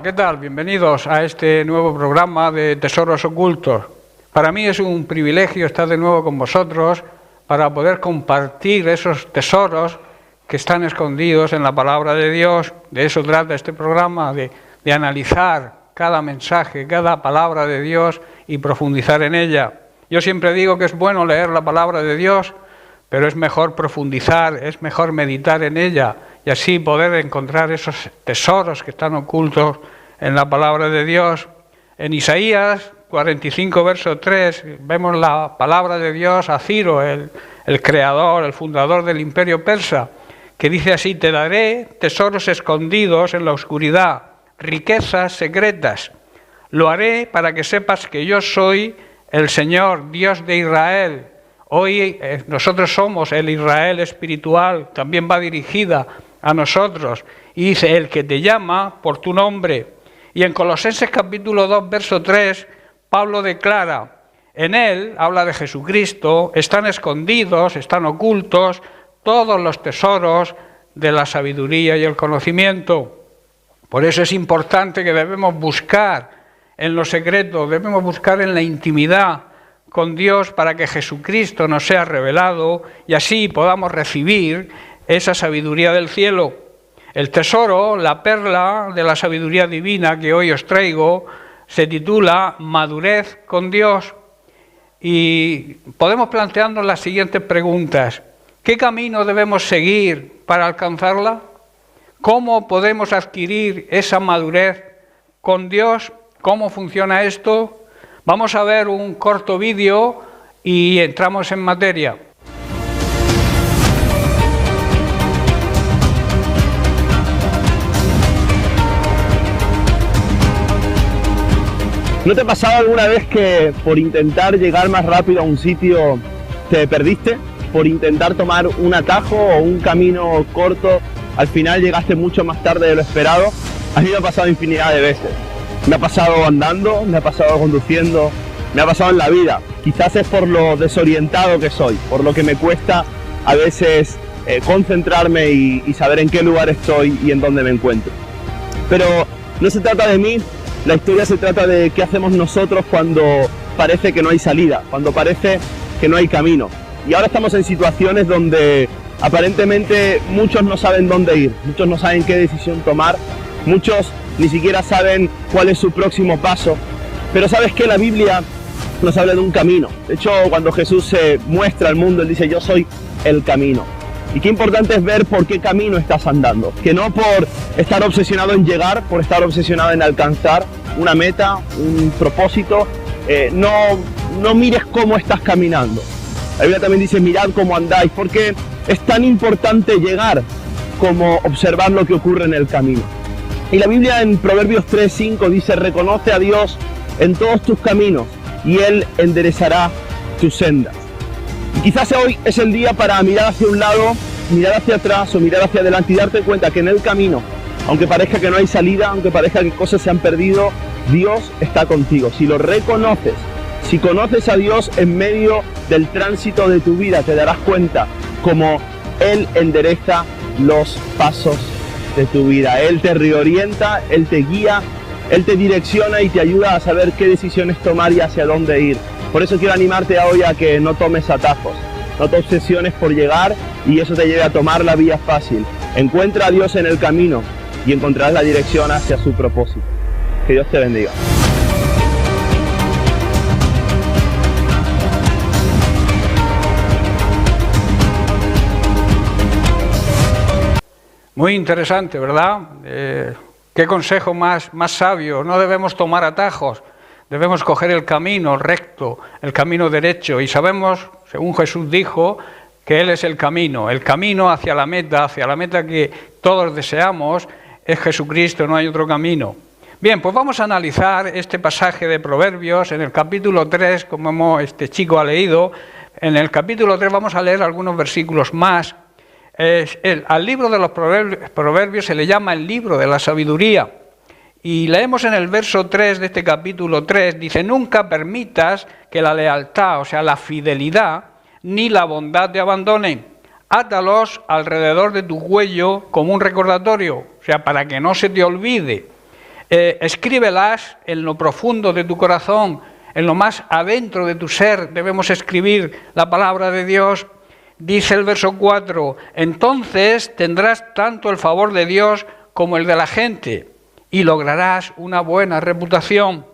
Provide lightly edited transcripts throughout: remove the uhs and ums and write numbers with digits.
¿qué tal? Bienvenidos a este nuevo programa de Tesoros Ocultos. Para mí es un privilegio estar de nuevo con vosotros para poder compartir esos tesoros que están escondidos en la palabra de Dios. De eso trata este programa, de analizar cada mensaje, cada palabra de Dios y profundizar en ella. Yo siempre digo que es bueno leer la palabra de Dios, pero es mejor profundizar, es mejor meditar en ella y así poder encontrar esos tesoros que están ocultos en la palabra de Dios. En Isaías 45, verso 3, vemos la palabra de Dios a Ciro, el creador, el fundador del imperio persa, que dice así: te daré tesoros escondidos en la oscuridad, riquezas secretas. Lo haré para que sepas que yo soy el Señor, Dios de Israel. Hoy nosotros somos el Israel espiritual, también va dirigida a nosotros. Y dice, el que te llama por tu nombre. Y en Colosenses capítulo 2, verso 3, Pablo declara, en él, habla de Jesucristo, están escondidos, están ocultos todos los tesoros de la sabiduría y el conocimiento. Por eso es importante que debemos buscar en lo secreto, debemos buscar en la intimidad con Dios para que Jesucristo nos sea revelado y así podamos recibir esa sabiduría del cielo. El tesoro, la perla de la sabiduría divina que hoy os traigo, se titula Madurez con Dios. Y podemos plantearnos las siguientes preguntas. ¿Qué camino debemos seguir para alcanzarla? ¿Cómo podemos adquirir esa madurez con Dios? ¿Cómo funciona esto? Vamos a ver un corto vídeo y entramos en materia. ¿No te ha pasado alguna vez que por intentar llegar más rápido a un sitio te perdiste? Por intentar tomar un atajo o un camino corto, al final llegaste mucho más tarde de lo esperado. A mí me ha pasado infinidad de veces. Me ha pasado andando, me ha pasado conduciendo, me ha pasado en la vida. Quizás es por lo desorientado que soy, por lo que me cuesta a veces concentrarme y saber en qué lugar estoy y en dónde me encuentro. Pero no se trata de mí, la historia se trata de qué hacemos nosotros cuando parece que no hay salida, cuando parece que no hay camino. Y ahora estamos en situaciones donde aparentemente muchos no saben dónde ir, muchos no saben qué decisión tomar, muchos ni siquiera saben cuál es su próximo paso. Pero ¿sabes qué? La Biblia nos habla de un camino. De hecho, cuando Jesús se muestra al mundo, Él dice, yo soy el camino. Y qué importante es ver por qué camino estás andando. Que no por estar obsesionado en llegar, por estar obsesionado en alcanzar una meta, un propósito, no mires cómo estás caminando. La Biblia también dice, mirad cómo andáis, porque es tan importante llegar como observar lo que ocurre en el camino. Y la Biblia en Proverbios 3:5 dice, reconoce a Dios en todos tus caminos y Él enderezará tus sendas. Y quizás hoy es el día para mirar hacia un lado, mirar hacia atrás o mirar hacia adelante y darte cuenta que en el camino, aunque parezca que no hay salida, aunque parezca que cosas se han perdido, Dios está contigo. Si lo reconoces, si conoces a Dios en medio del tránsito de tu vida, te darás cuenta cómo Él endereza los pasos de tu vida. Él te reorienta, Él te guía, Él te direcciona y te ayuda a saber qué decisiones tomar y hacia dónde ir. Por eso quiero animarte hoy a que no tomes atajos, no te obsesiones por llegar y eso te lleve a tomar la vía fácil. Encuentra a Dios en el camino y encontrarás la dirección hacia su propósito. Que Dios te bendiga. Muy interesante, ¿verdad? Qué consejo más sabio. No debemos tomar atajos, debemos coger el camino recto, el camino derecho. Y sabemos, según Jesús dijo, que Él es el camino hacia la meta que todos deseamos, es Jesucristo, no hay otro camino. Bien, pues vamos a analizar este pasaje de Proverbios en el capítulo 3, como este chico ha leído. En el capítulo 3 vamos a leer algunos versículos más. Al libro de los proverbios se le llama el libro de la sabiduría. Y leemos en el verso 3 de este capítulo 3, dice, nunca permitas que la lealtad, o sea, la fidelidad, ni la bondad te abandonen. Átalos alrededor de tu cuello como un recordatorio, o sea, para que no se te olvide. Escríbelas en lo profundo de tu corazón, en lo más adentro de tu ser. Debemos escribir la palabra de Dios. Dice el verso 4, entonces tendrás tanto el favor de Dios como el de la gente y lograrás una buena reputación.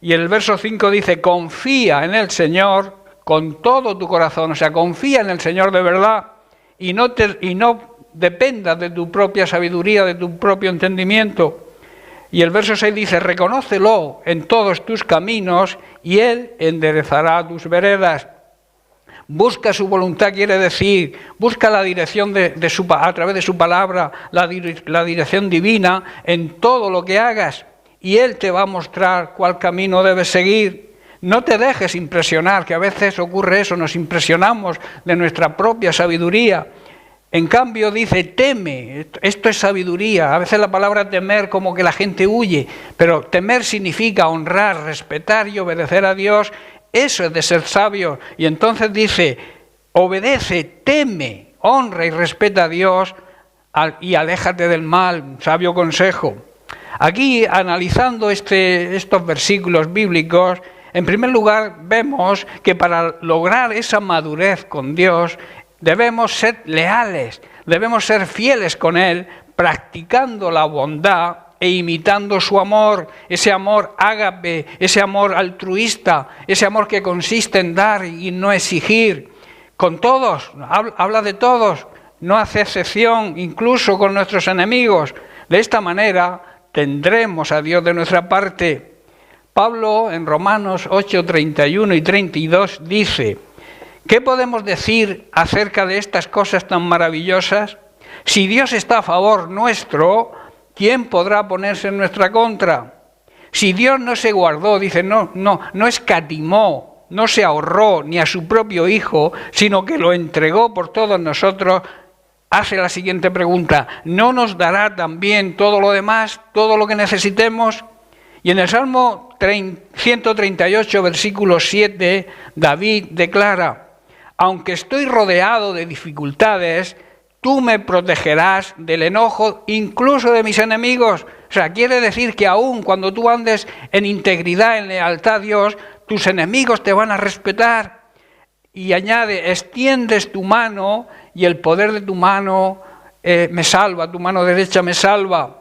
Y el verso 5 dice, confía en el Señor con todo tu corazón, o sea, confía en el Señor de verdad y no dependas de tu propia sabiduría, de tu propio entendimiento. Y el verso 6 dice, reconócelo en todos tus caminos y Él enderezará tus veredas. Busca su voluntad, quiere decir, busca la dirección a través de su palabra, la dirección divina en todo lo que hagas y Él te va a mostrar cuál camino debes seguir. No te dejes impresionar, que a veces ocurre eso, nos impresionamos de nuestra propia sabiduría. En cambio dice, teme, esto es sabiduría. A veces la palabra temer como que la gente huye, pero temer significa honrar, respetar y obedecer a Dios. Eso es de ser sabio. Y entonces dice, obedece, teme, honra y respeta a Dios y aléjate del mal, sabio consejo. Aquí, analizando estos versículos bíblicos, en primer lugar vemos que para lograr esa madurez con Dios debemos ser leales, debemos ser fieles con Él, practicando la bondad e imitando su amor, ese amor ágape, ese amor altruista, ese amor que consiste en dar y no exigir. Con todos, habla de todos, no hace excepción, incluso con nuestros enemigos. De esta manera tendremos a Dios de nuestra parte. Pablo en Romanos 8, 31 y 32 dice, ¿qué podemos decir acerca de estas cosas tan maravillosas? Si Dios está a favor nuestro, ¿quién podrá ponerse en nuestra contra? Si Dios no se guardó, dice, no escatimó, no se ahorró ni a su propio Hijo, sino que lo entregó por todos nosotros, hace la siguiente pregunta, ¿no nos dará también todo lo demás, todo lo que necesitemos? Y en el Salmo 138, versículo 7, David declara, aunque estoy rodeado de dificultades, tú me protegerás del enojo, incluso de mis enemigos. O sea, quiere decir que aún cuando tú andes en integridad, en lealtad a Dios, tus enemigos te van a respetar. Y añade, extiendes tu mano y el poder de tu mano me salva, tu mano derecha me salva.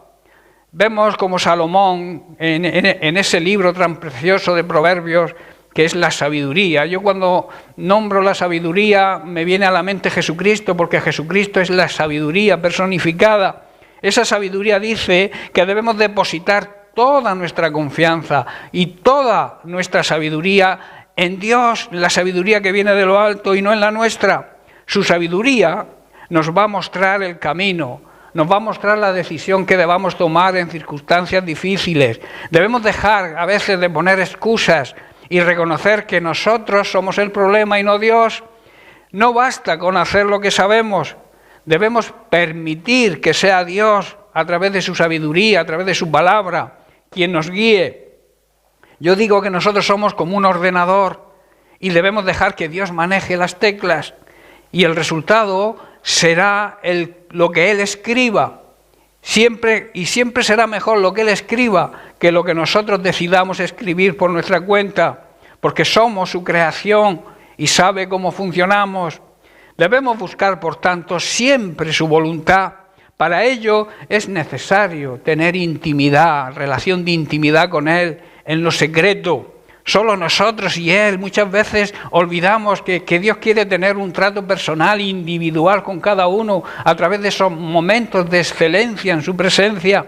Vemos como Salomón, en ese libro tan precioso de Proverbios, que es la sabiduría. Yo cuando nombro la sabiduría me viene a la mente Jesucristo, porque Jesucristo es la sabiduría personificada. Esa sabiduría dice que debemos depositar toda nuestra confianza y toda nuestra sabiduría en Dios, la sabiduría que viene de lo alto y no en la nuestra. Su sabiduría nos va a mostrar el camino, nos va a mostrar la decisión que debamos tomar en circunstancias difíciles. Debemos dejar a veces de poner excusas y reconocer que nosotros somos el problema y no Dios. No basta con hacer lo que sabemos, debemos permitir que sea Dios a través de su sabiduría, a través de su palabra, quien nos guíe. Yo digo que nosotros somos como un ordenador y debemos dejar que Dios maneje las teclas y el resultado será lo que Él escriba. Siempre será mejor lo que Él escriba que lo que nosotros decidamos escribir por nuestra cuenta, porque somos su creación y sabe cómo funcionamos. Debemos buscar, por tanto, siempre su voluntad. Para ello es necesario tener intimidad, relación de intimidad con Él en lo secreto. Solo nosotros y Él muchas veces olvidamos que Dios quiere tener un trato personal, individual con cada uno a través de esos momentos de excelencia en su presencia.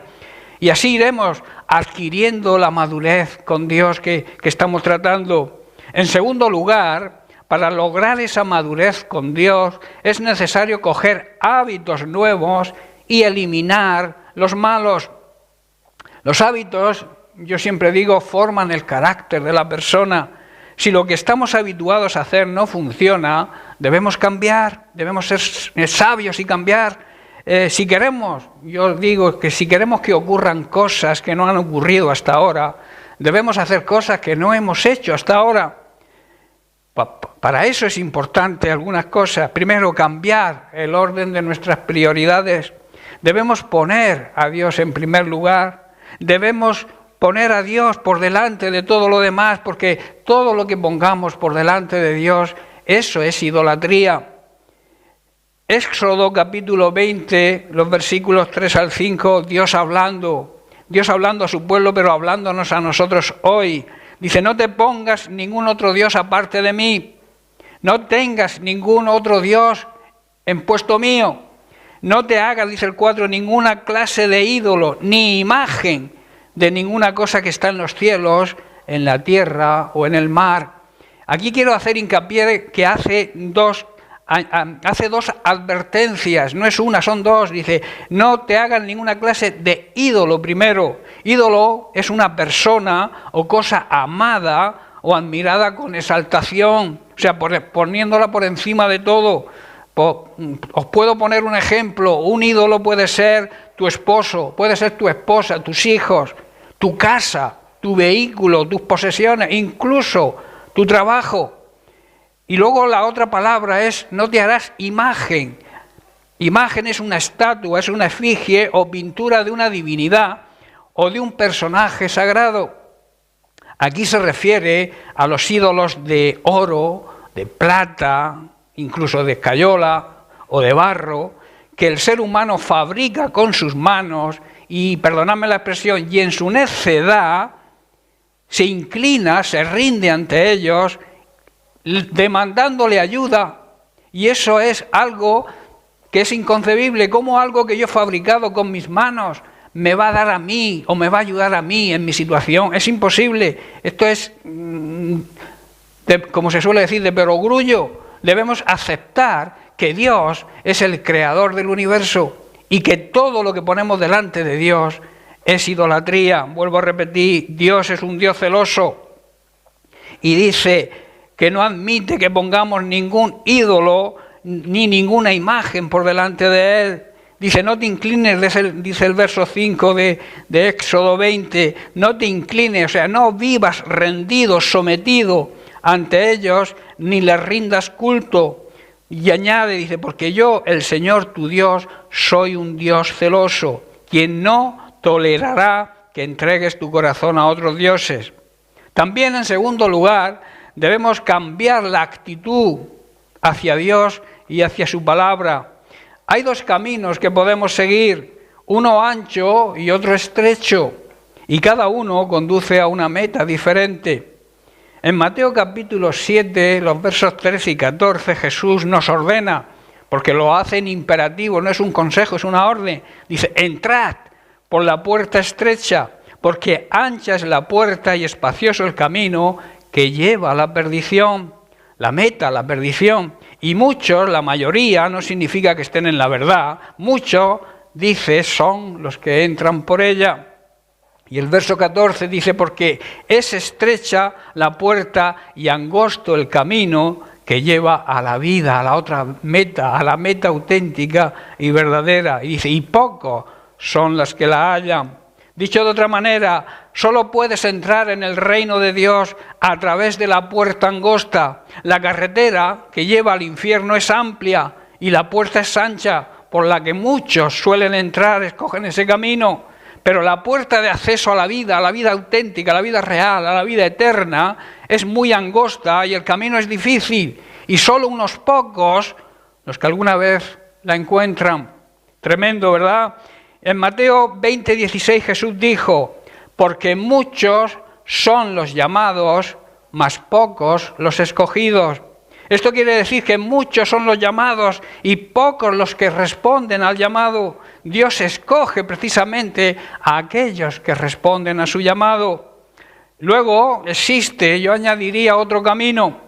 Y así iremos adquiriendo la madurez con Dios que estamos tratando. En segundo lugar, para lograr esa madurez con Dios es necesario coger hábitos nuevos y eliminar los malos. Los hábitos, yo siempre digo, forman el carácter de la persona. Si lo que estamos habituados a hacer no funciona, debemos cambiar, debemos ser sabios y cambiar. Si queremos que ocurran cosas que no han ocurrido hasta ahora, debemos hacer cosas que no hemos hecho hasta ahora. Para eso es importante algunas cosas. Primero, cambiar el orden de nuestras prioridades. Debemos poner a Dios en primer lugar. Debemos poner a Dios por delante de todo lo demás, porque todo lo que pongamos por delante de Dios, eso es idolatría. Éxodo capítulo 20, los versículos 3 al 5, Dios hablando a su pueblo, pero hablándonos a nosotros hoy. Dice, no te pongas ningún otro Dios aparte de mí, no tengas ningún otro Dios en puesto mío, no te hagas, dice el 4, ninguna clase de ídolo, ni imagen de ninguna cosa que está en los cielos, en la tierra o en el mar. Aquí quiero hacer hincapié que hace dos advertencias, no es una, son dos. Dice, no te hagan ninguna clase de ídolo primero. Ídolo es una persona o cosa amada o admirada con exaltación, o sea, poniéndola por encima de todo. Os puedo poner un ejemplo. Un ídolo puede ser tu esposo, puede ser tu esposa, tus hijos, tu casa, tu vehículo, tus posesiones, incluso tu trabajo. Y luego la otra palabra es, no te harás imagen. Imagen es una estatua, es una efigie o pintura de una divinidad o de un personaje sagrado. Aquí se refiere a los ídolos de oro, de plata, incluso de escayola o de barro, que el ser humano fabrica con sus manos y, perdonadme la expresión, y en su necedad se inclina, se rinde ante ellos, demandándole ayuda. Y eso es algo que es inconcebible. ¿Cómo algo que yo he fabricado con mis manos me va a dar a mí o me va a ayudar a mí en mi situación? Es imposible. Esto es, como se suele decir, de perogrullo. Debemos aceptar que Dios es el creador del universo y que todo lo que ponemos delante de Dios es idolatría. Vuelvo a repetir, Dios es un Dios celoso y dice que no admite que pongamos ningún ídolo ni ninguna imagen por delante de Él. Dice, no te inclines, dice el verso 5 de Éxodo 20, no te inclines, o sea, no vivas rendido, sometido ante ellos, ni les rindas culto. Y añade, dice, porque yo, el Señor tu Dios, soy un Dios celoso, quien no tolerará que entregues tu corazón a otros dioses. También, en segundo lugar, debemos cambiar la actitud hacia Dios y hacia su palabra. Hay dos caminos que podemos seguir, uno ancho y otro estrecho, y cada uno conduce a una meta diferente. En Mateo capítulo 7, los versos 13 y 14, Jesús nos ordena, porque lo hace en imperativo, no es un consejo, es una orden. Dice, entrad por la puerta estrecha, porque ancha es la puerta y espacioso el camino que lleva a la perdición, la meta, la perdición. Y muchos, la mayoría, no significa que estén en la verdad, muchos, dice, son los que entran por ella. Y el verso 14 dice, porque es estrecha la puerta y angosto el camino que lleva a la vida, a la otra meta, a la meta auténtica y verdadera. Y dice, y pocos son las que la hallan. Dicho de otra manera, solo puedes entrar en el reino de Dios a través de la puerta angosta. La carretera que lleva al infierno es amplia y la puerta es ancha, por la que muchos suelen entrar, escogen ese camino. Pero la puerta de acceso a la vida auténtica, a la vida real, a la vida eterna, es muy angosta y el camino es difícil. Y solo unos pocos, los que alguna vez la encuentran. Tremendo, ¿verdad? En Mateo 20:16 Jesús dijo, porque muchos son los llamados, mas pocos los escogidos. Esto quiere decir que muchos son los llamados y pocos los que responden al llamado. Dios escoge precisamente a aquellos que responden a su llamado. Luego existe, yo añadiría otro camino,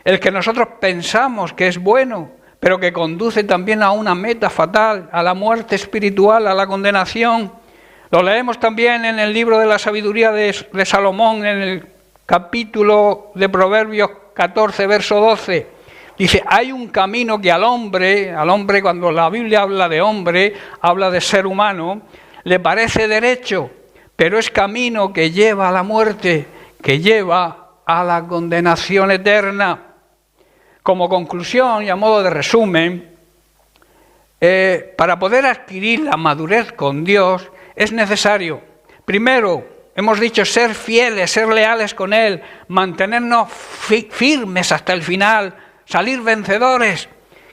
el que nosotros pensamos que es bueno, pero que conduce también a una meta fatal, a la muerte espiritual, a la condenación. Lo leemos también en el libro de la sabiduría de Salomón, en el capítulo de Proverbios 14, verso 12. Dice, hay un camino que al hombre cuando la Biblia habla de hombre, habla de ser humano, le parece derecho, pero es camino que lleva a la muerte, que lleva a la condenación eterna. Como conclusión y a modo de resumen, para poder adquirir la madurez con Dios es necesario Primero, hemos dicho ser fieles, ser leales con Él, mantenernos firmes hasta el final, salir vencedores,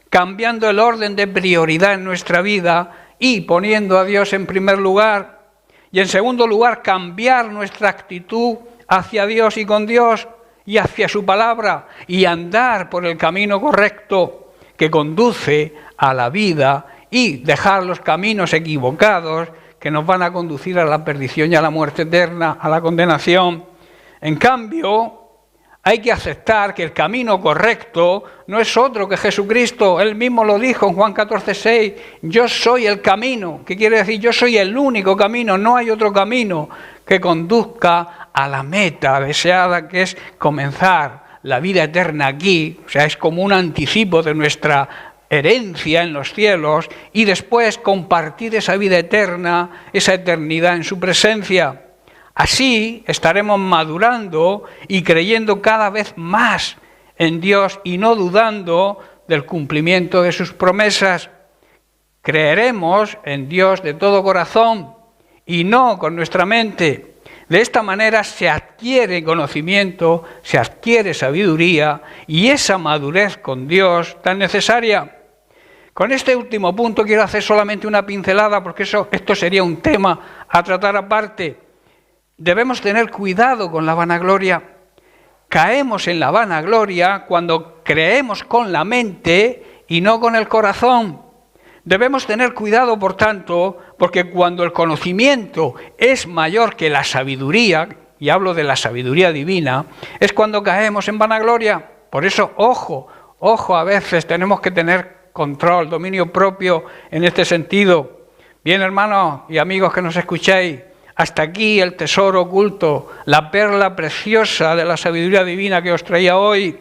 cambiando el orden de prioridad en nuestra vida y poniendo a Dios en primer lugar. Y en segundo lugar, cambiar nuestra actitud hacia Dios y con Dios y hacia su palabra y andar por el camino correcto que conduce a la vida y dejar los caminos equivocados que nos van a conducir a la perdición y a la muerte eterna, a la condenación. En cambio, hay que aceptar que el camino correcto no es otro que Jesucristo. Él mismo lo dijo en Juan 14:6, yo soy el camino, que quiere decir yo soy el único camino, no hay otro camino que conduzca a la meta deseada, que es comenzar la vida eterna aquí. O sea, es como un anticipo de nuestra herencia en los cielos y después compartir esa vida eterna, esa eternidad en su presencia. Así estaremos madurando y creyendo cada vez más en Dios y no dudando del cumplimiento de sus promesas. Creeremos en Dios de todo corazón y no con nuestra mente. De esta manera se adquiere conocimiento, se adquiere sabiduría y esa madurez con Dios tan necesaria. Con este último punto quiero hacer solamente una pincelada porque esto sería un tema a tratar aparte. Debemos tener cuidado con la vanagloria. Caemos en la vanagloria cuando creemos con la mente y no con el corazón. Debemos tener cuidado, por tanto, porque cuando el conocimiento es mayor que la sabiduría, y hablo de la sabiduría divina, es cuando caemos en vanagloria. Por eso, ojo, a veces tenemos que tener control, dominio propio en este sentido. Bien, hermanos y amigos que nos escucháis, hasta aquí el tesoro oculto, la perla preciosa de la sabiduría divina que os traía hoy.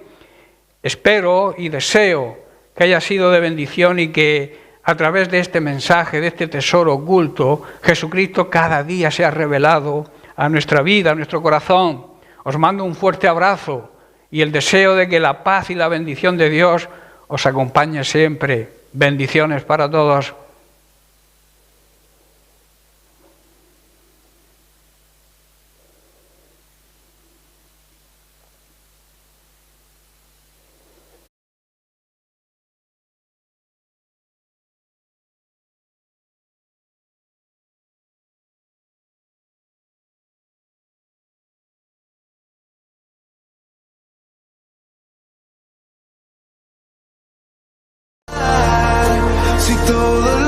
Espero y deseo que haya sido de bendición y que a través de este mensaje, de este tesoro oculto, Jesucristo cada día sea revelado a nuestra vida, a nuestro corazón. Os mando un fuerte abrazo y el deseo de que la paz y la bendición de Dios os acompañe siempre. Bendiciones para todos. Si todo